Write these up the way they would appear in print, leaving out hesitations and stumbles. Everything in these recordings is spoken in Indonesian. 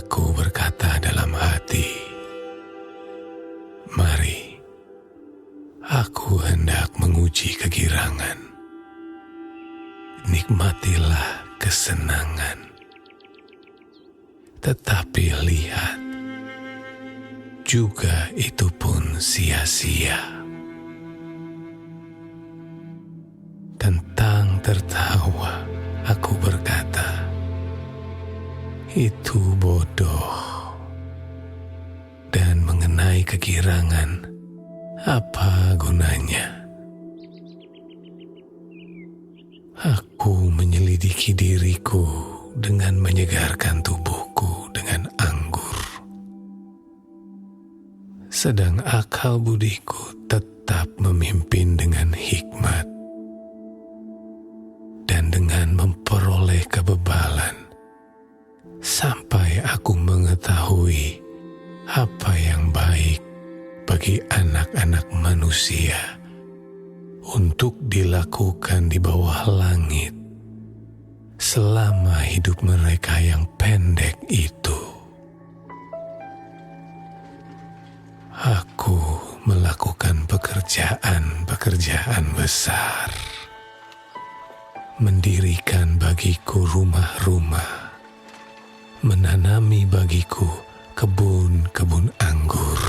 Aku berkata dalam hati, mari, aku hendak menguji kegirangan. Nikmatilah kesenangan. Tetapi lihat, juga itu pun sia-sia. Tentang tertawa, aku berkata, itu bodoh. Dan mengenai kegirangan, apa gunanya? Aku menyelidiki diriku dengan menyegarkan tubuhku dengan anggur. Sedang akal budiku tetap memimpin dengan hikmat. Dan dengan memperoleh kebebalan, sampai aku mengetahui apa yang baik bagi anak-anak manusia untuk dilakukan di bawah langit selama hidup mereka yang pendek itu. Aku melakukan pekerjaan besar, mendirikan bagiku rumah-rumah, menanami bagiku kebun-kebun anggur.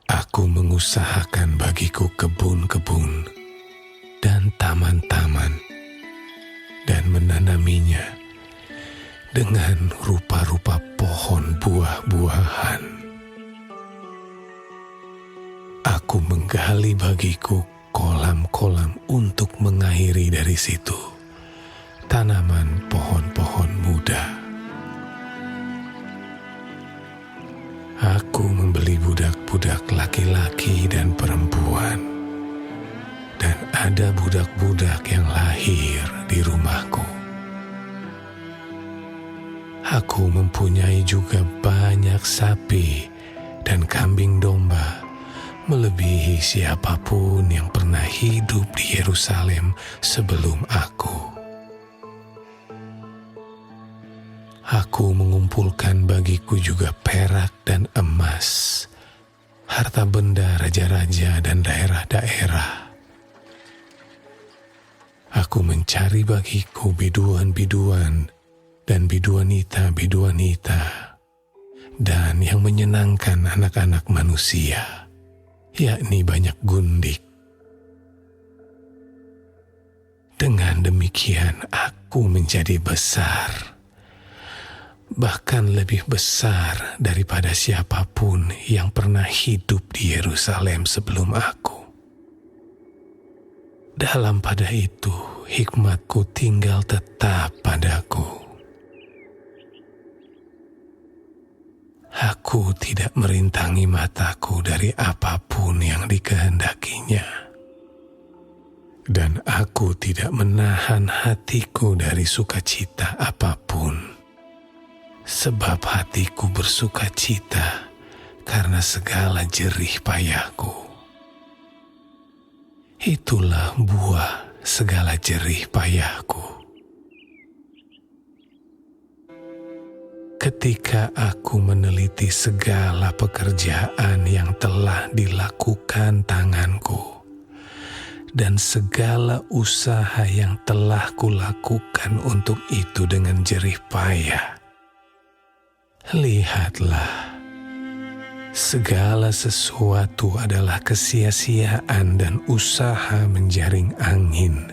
Aku mengusahakan bagiku kebun-kebun dan taman-taman, dan menanaminya dengan rupa-rupa pohon buah-buahan. Aku menggali bagiku kolam-kolam untuk mengairi dari situ tanaman pohon-pohon muda. Aku membeli budak-budak laki-laki dan perempuan, dan ada budak-budak yang lahir di rumahku. Aku mempunyai juga banyak sapi dan kambing domba, melebihi siapapun yang pernah hidup di Yerusalem sebelum aku. Aku mengumpulkan bagiku juga perak dan emas, harta benda raja-raja dan daerah-daerah. Aku mencari bagiku biduan-biduan dan biduanita-biduanita, dan yang menyenangkan anak-anak manusia, yakni banyak gundik. Dengan demikian aku menjadi besar, bahkan lebih besar daripada siapapun yang pernah hidup di Yerusalem sebelum aku. Dalam pada itu, hikmatku tinggal tetap padaku. Aku tidak merintangi mataku dari apapun yang dikehendakinya, dan aku tidak menahan hatiku dari sukacita apapun. Sebab hatiku bersuka cita karena segala jerih payahku. Itulah buah segala jerih payahku. Ketika aku meneliti segala pekerjaan yang telah dilakukan tanganku, dan segala usaha yang telah kulakukan untuk itu dengan jerih payah, lihatlah, segala sesuatu adalah kesia-siaan dan usaha menjaring angin.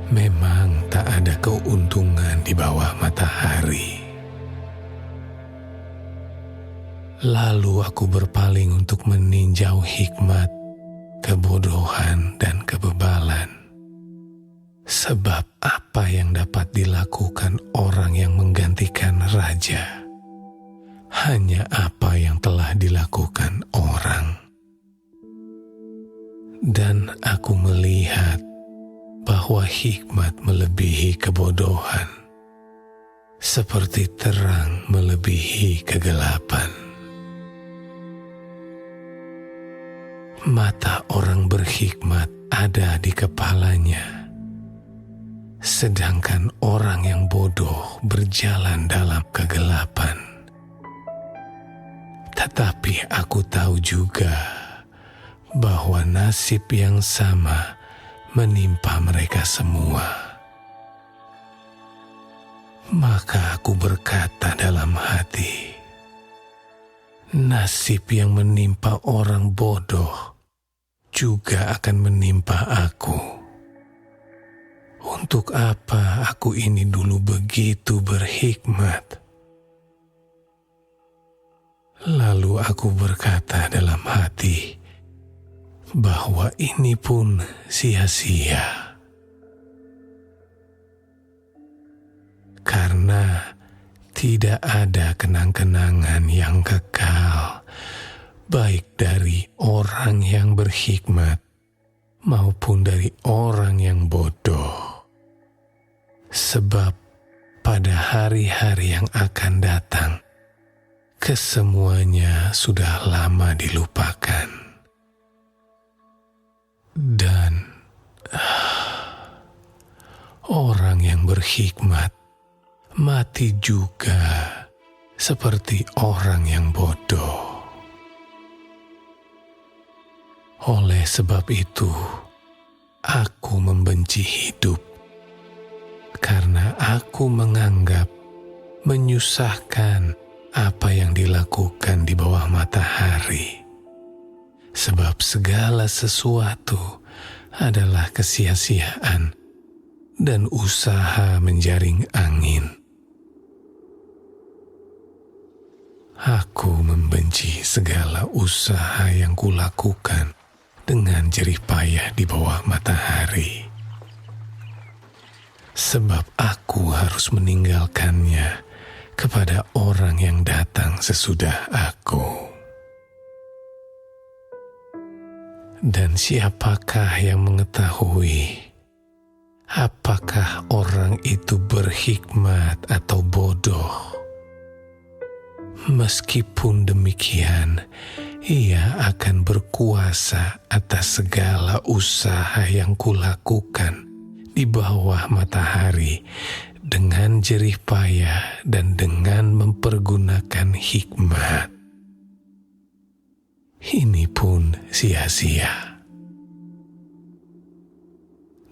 Memang tak ada keuntungan di bawah matahari. Lalu aku berpaling untuk meninjau hikmat, kebodohan, dan kebebalan. Sebab apa yang dapat dilakukan orang yang menggantikan raja? Hanya apa yang telah dilakukan orang. Dan aku melihat bahwa hikmat melebihi kebodohan, seperti terang melebihi kegelapan. Mata orang berhikmat ada di kepalanya, sedangkan orang yang bodoh berjalan dalam kegelapan. Tetapi aku tahu juga bahwa nasib yang sama menimpa mereka semua. Maka aku berkata dalam hati, nasib yang menimpa orang bodoh juga akan menimpa aku. Untuk apa aku ini dulu begitu berhikmat? Lalu aku berkata dalam hati bahwa ini pun sia-sia. Karena tidak ada kenang-kenangan yang kekal, baik dari orang yang berhikmat maupun dari orang yang bodoh. Sebab pada hari-hari yang akan datang, kesemuanya sudah lama dilupakan. Dan orang yang berhikmat mati juga seperti orang yang bodoh. Oleh sebab itu, aku membenci hidup, karena aku menganggap menyusahkan apa yang dilakukan di bawah matahari. Sebab segala sesuatu adalah kesia-siaan dan usaha menjaring angin. Aku membenci segala usaha yang kulakukan dengan jerih payah di bawah matahari. Sebab aku harus meninggalkannya kepada orang yang datang sesudah aku. Dan siapakah yang mengetahui apakah orang itu berhikmat atau bodoh? Meskipun demikian, ia akan berkuasa atas segala usaha yang kulakukan di bawah matahari dengan jerih payah dan dengan mempergunakan hikmat. Ini pun sia-sia.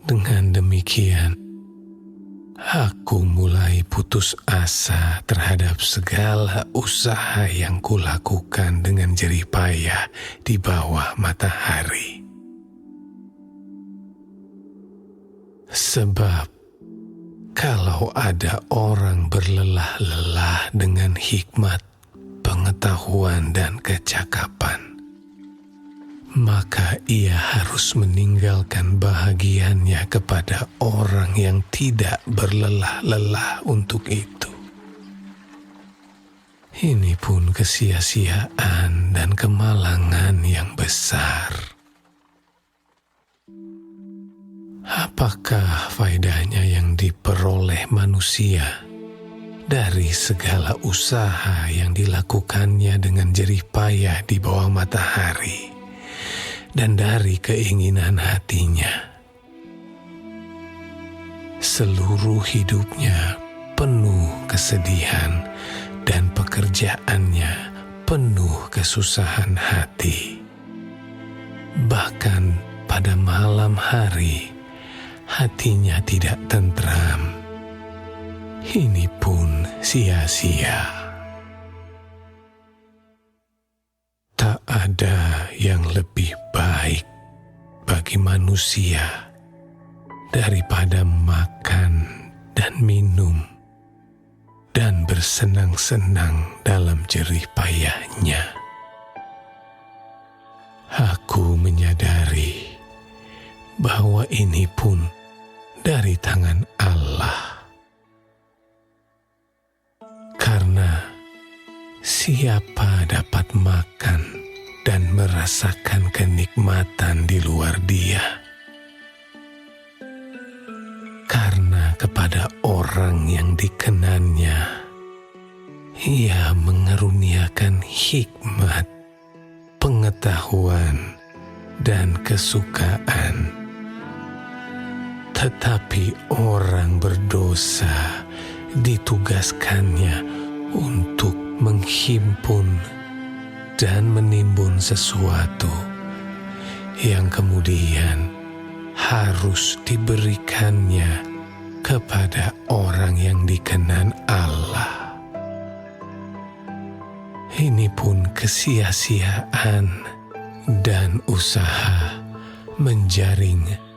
Dengan demikian, aku mulai putus asa terhadap segala usaha yang kulakukan dengan jerih payah di bawah matahari. Sebab kalau ada orang berlelah-lelah dengan hikmat, pengetahuan, dan kecakapan, maka ia harus meninggalkan bahagiannya kepada orang yang tidak berlelah-lelah untuk itu. Ini pun kesia-siaan dan kemalangan yang besar. Apakah faedahnya yang diperoleh manusia dari segala usaha yang dilakukannya dengan jerih payah di bawah matahari dan dari keinginan hatinya? Seluruh hidupnya penuh kesedihan dan pekerjaannya penuh kesusahan hati. Bahkan pada malam hari hatinya tidak tentram. Ini pun sia-sia. Tak ada yang lebih baik bagi manusia daripada makan dan minum dan bersenang-senang dalam jerih payahnya. Aku menyadari bahwa ini pun dari tangan Allah. Karena siapa dapat makan dan merasakan kenikmatan di luar Dia? Karena kepada orang yang dikenannya, Ia mengaruniakan hikmat, pengetahuan, dan kesukaan. Tetapi orang berdosa ditugaskannya untuk menghimpun dan menimbun sesuatu yang kemudian harus diberikannya kepada orang yang dikenan Allah. Ini pun kesia-siaan dan usaha menjaring